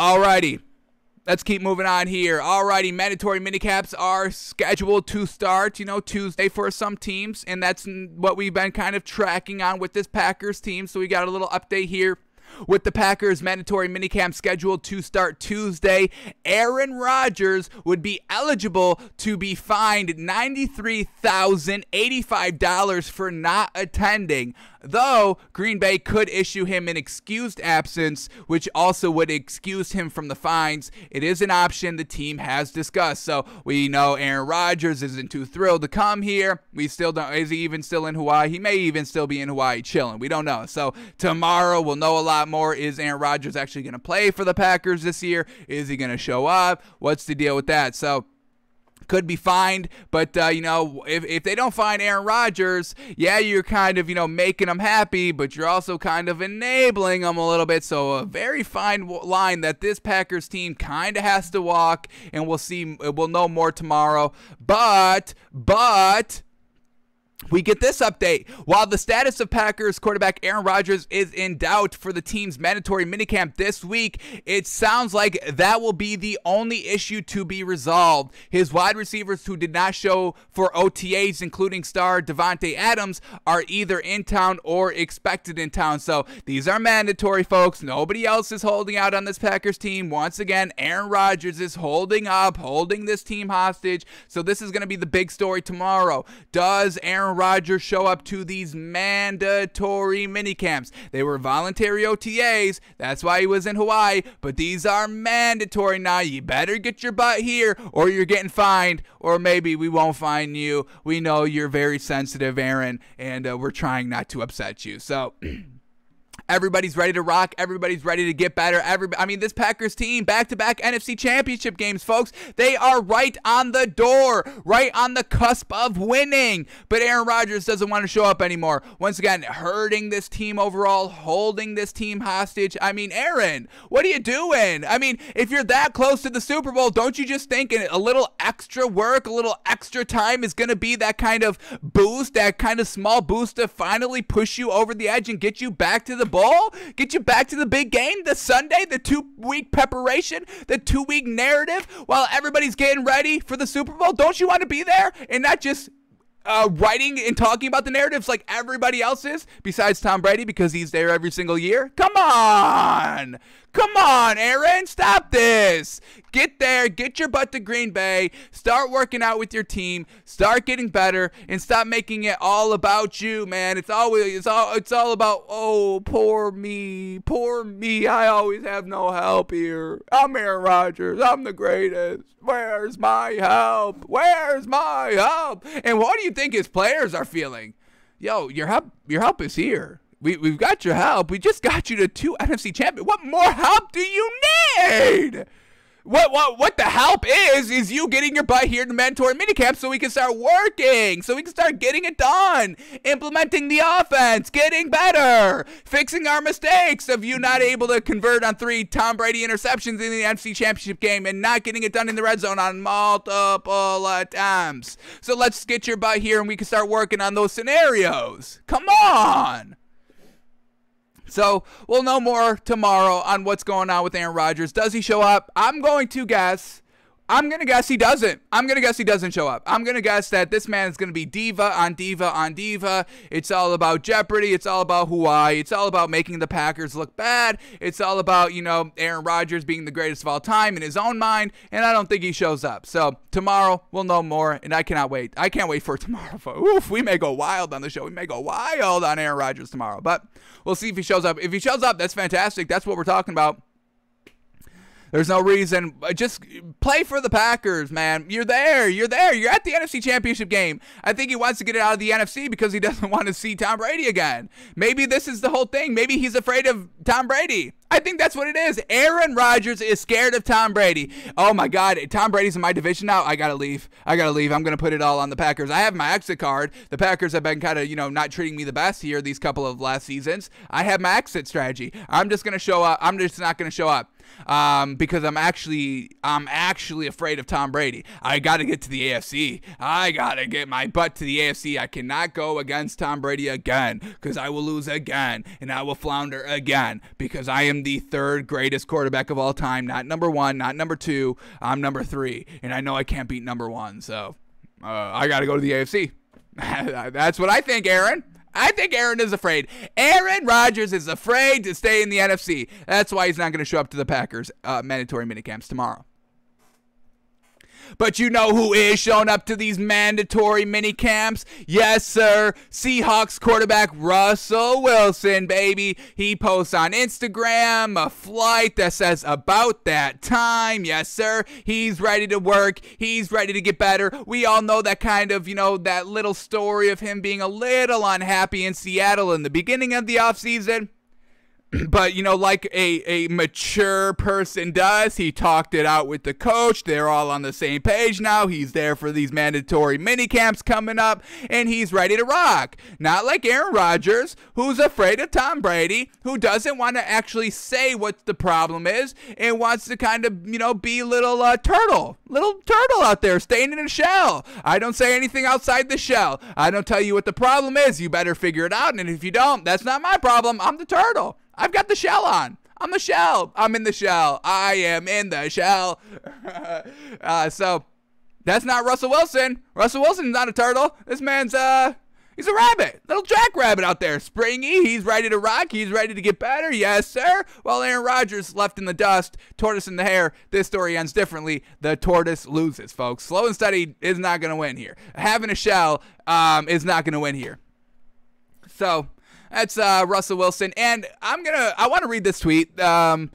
Alrighty. Let's keep moving on here. Alrighty, mandatory minicaps are scheduled to start, Tuesday for some teams, and that's what we've been kind of tracking on with this Packers team. So we got a little update here. With the Packers mandatory minicamp scheduled to start Tuesday, Aaron Rodgers would be eligible to be fined $93,085 for not attending, though Green Bay could issue him an excused absence, which also would excuse him from the fines. It is an option the team has discussed. So we know Aaron Rodgers isn't too thrilled to come here. We still don't. Is he even still in Hawaii? He may even still be in Hawaii chilling. We don't know. So tomorrow we'll know a lot more. Is Aaron Rodgers actually going to play for the Packers this year? Is he going to show up? What's the deal with that? So could be fined, but if they don't find Aaron Rodgers, yeah, you're kind of making them happy, but you're also kind of enabling them a little bit. So a very fine line that this Packers team kind of has to walk, and we'll know more tomorrow. But we get this update. While the status of Packers quarterback Aaron Rodgers is in doubt for the team's mandatory minicamp this week, it sounds like that will be the only issue to be resolved. His wide receivers who did not show for OTAs, including star Devontae Adams, are either in town or expected in town. So these are mandatory, folks. Nobody else is holding out on this Packers team. Once again, Aaron Rodgers is holding this team hostage. So this is going to be the big story tomorrow. Does Aaron Rodgers show up to these mandatory minicamps? They were voluntary OTAs. That's why he was in Hawaii. But these are mandatory now. You better get your butt here or you're getting fined, or maybe we won't fine you. We know you're very sensitive, Aaron, and we're trying not to upset you. So everybody's ready to rock. Everybody's ready to get better. This Packers team, back-to-back NFC Championship games, folks. They are right on the door, right on the cusp of winning. But Aaron Rodgers doesn't want to show up anymore. Once again, hurting this team overall, holding this team hostage. Aaron, what are you doing? If you're that close to the Super Bowl, don't you just think a little extra work, a little extra time is going to be that kind of boost, that kind of small boost to finally push you over the edge and get you back to the bowl, get you back to the big game, the Sunday, the 2-week preparation, the 2-week narrative while everybody's getting ready for the Super Bowl? Don't you want to be there and not just writing and talking about the narratives like everybody else is, besides Tom Brady, because he's there every single year? Come on, Aaron, stop this. Get there, get your butt to Green Bay, start working out with your team, start getting better, and stop making it all about you, man. It's all about, oh, poor me, I always have no help here. I'm Aaron Rodgers, I'm the greatest. Where's my help? And what do you think his players are feeling? Yo, your help is here. We've got your help. We just got you to 2 NFC champions. What more help do you need? What the help is you getting your butt here to mandatory minicamp so we can start working, so we can start getting it done, implementing the offense, getting better, fixing our mistakes of you not able to convert on 3 Tom Brady interceptions in the NFC Championship game and not getting it done in the red zone on multiple attempts. So let's get your butt here and we can start working on those scenarios. Come on. So we'll know more tomorrow on what's going on with Aaron Rodgers. Does he show up? I'm going to guess he doesn't. I'm going to guess he doesn't show up. I'm going to guess that this man is going to be diva on diva on diva. It's all about Jeopardy. It's all about Hawaii. It's all about making the Packers look bad. It's all about, Aaron Rodgers being the greatest of all time in his own mind, and I don't think he shows up. So tomorrow we'll know more, and I cannot wait. I can't wait for tomorrow. Oof, we may go wild on the show. We may go wild on Aaron Rodgers tomorrow, but we'll see if he shows up. If he shows up, that's fantastic. That's what we're talking about. There's no reason. Just play for the Packers, man. You're there. You're at the NFC Championship game. I think he wants to get it out of the NFC because he doesn't want to see Tom Brady again. Maybe this is the whole thing. Maybe he's afraid of Tom Brady. I think that's what it is. Aaron Rodgers is scared of Tom Brady. Oh, my God. Tom Brady's in my division now. I got to leave. I'm going to put it all on the Packers. I have my exit card. The Packers have been kind of, not treating me the best here these couple of last seasons. I have my exit strategy. I'm just going to show up. I'm just not going to show up. because I'm actually afraid of Tom Brady. I got to get to the AFC. I got to get my butt to the AFC. I cannot go against Tom Brady again because I will lose again and I will flounder again because I am the third greatest quarterback of all time. Not number one, not number two. I'm number three, and I know I can't beat number one. So I got to go to the AFC. That's what I think, Aaron. I think Aaron is afraid. Aaron Rodgers is afraid to stay in the NFC. That's why he's not going to show up to the Packers mandatory minicamps tomorrow. But you know who is showing up to these mandatory mini camps? Yes, sir. Seahawks quarterback Russell Wilson, baby. He posts on Instagram a flight that says about that time. Yes, sir. He's ready to work. He's ready to get better. We all know that kind of, that little story of him being a little unhappy in Seattle in the beginning of the offseason. But, like a mature person does, he talked it out with the coach. They're all on the same page now. He's there for these mandatory mini camps coming up, and he's ready to rock. Not like Aaron Rodgers, who's afraid of Tom Brady, who doesn't want to actually say what the problem is and wants to kind of, be a little turtle out there, staying in a shell. I don't say anything outside the shell. I don't tell you what the problem is. You better figure it out, and if you don't, that's not my problem. I'm the turtle. I've got the shell on. I'm the shell. I'm in the shell. I am in the shell. So that's not Russell Wilson. Russell Wilson's not a turtle. This man's he's a rabbit. Little jackrabbit out there. Springy. He's ready to rock. He's ready to get better. Yes, sir. Well, Aaron Rodgers left in the dust. Tortoise in the hair. This story ends differently. The tortoise loses, folks. Slow and steady is not going to win here. Having a shell is not going to win here. So that's Russell Wilson, and I want to read this tweet. So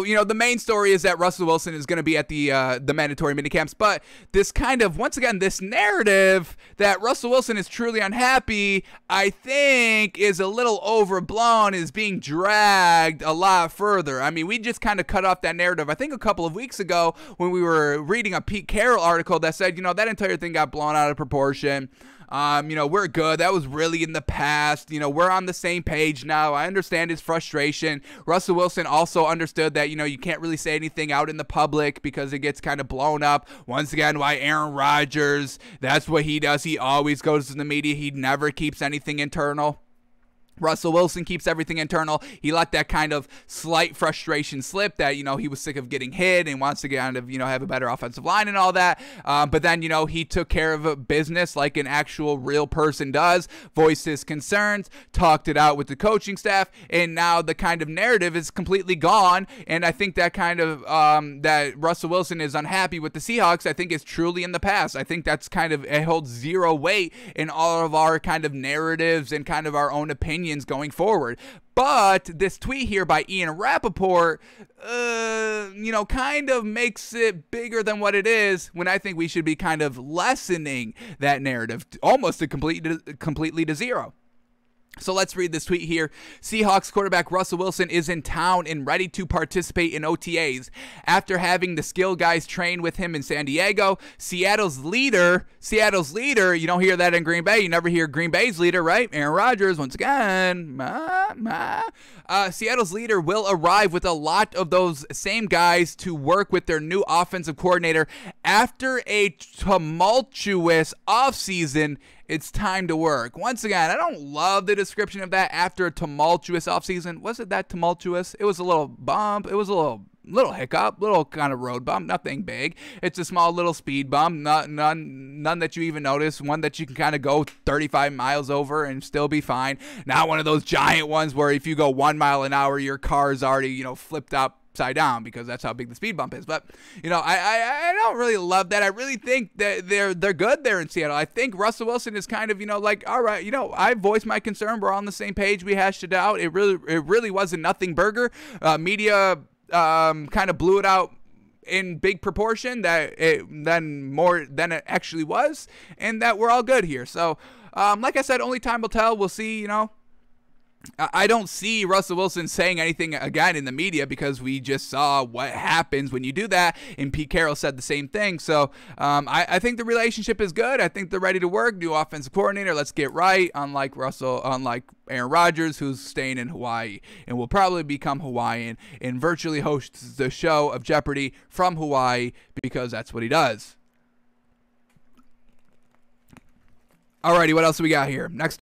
the main story is that Russell Wilson is going to be at the mandatory minicamps, but this kind of, once again, this narrative that Russell Wilson is truly unhappy, I think is a little overblown, is being dragged a lot further. I mean, we just kind of cut off that narrative, I think a couple of weeks ago when we were reading a Pete Carroll article that said, that entire thing got blown out of proportion. We're good. That was really in the past. We're on the same page now. I understand his frustration. Russell Wilson also understood that, you can't really say anything out in the public because it gets kind of blown up. Once again, why Aaron Rodgers, that's what he does. He always goes to the media. He never keeps anything internal. Russell Wilson keeps everything internal. He let that kind of slight frustration slip that, he was sick of getting hit and wants to kind of, have a better offensive line and all that. But then, he took care of a business like an actual real person does, voiced his concerns, talked it out with the coaching staff, and now the kind of narrative is completely gone. And I think that kind of, that Russell Wilson is unhappy with the Seahawks, I think is truly in the past. I think that's kind of, it holds zero weight in all of our kind of narratives and kind of our own opinions going forward. But this tweet here by Ian Rappaport, kind of makes it bigger than what it is, when I think we should be kind of lessening that narrative almost completely to zero. So let's read this tweet here. Seahawks quarterback Russell Wilson is in town and ready to participate in OTAs. After having the skill guys train with him in San Diego, Seattle's leader, you don't hear that in Green Bay. You never hear Green Bay's leader, right? Aaron Rodgers, once again. Seattle's leader will arrive with a lot of those same guys to work with their new offensive coordinator. After a tumultuous offseason, it's time to work. Once again, I don't love the description of that. After a tumultuous offseason. Was it that tumultuous? It was a little bump. It was a little hiccup, little kind of road bump, nothing big. It's a small little speed bump, none that you even notice, one that you can kind of go 35 miles over and still be fine. Not one of those giant ones where if you go 1 mile an hour, your car's already, flipped upside down, because that's how big the speed bump is. But I don't really love that. I really think that they're good there in Seattle. I think Russell Wilson is kind of all right, I voiced my concern, we're on the same page, we hashed it out. It really was a nothing burger. Media kind of blew it out in big proportion, than more than it actually was, and that we're all good here. So like I said, only time will tell. We'll see I don't see Russell Wilson saying anything again in the media because we just saw what happens when you do that, and Pete Carroll said the same thing. So I think the relationship is good. I think they're ready to work. New offensive coordinator, let's get right. Unlike Aaron Rodgers, who's staying in Hawaii and will probably become Hawaiian and virtually hosts the show of Jeopardy from Hawaii because that's what he does. Alrighty, what else do we got here? Next.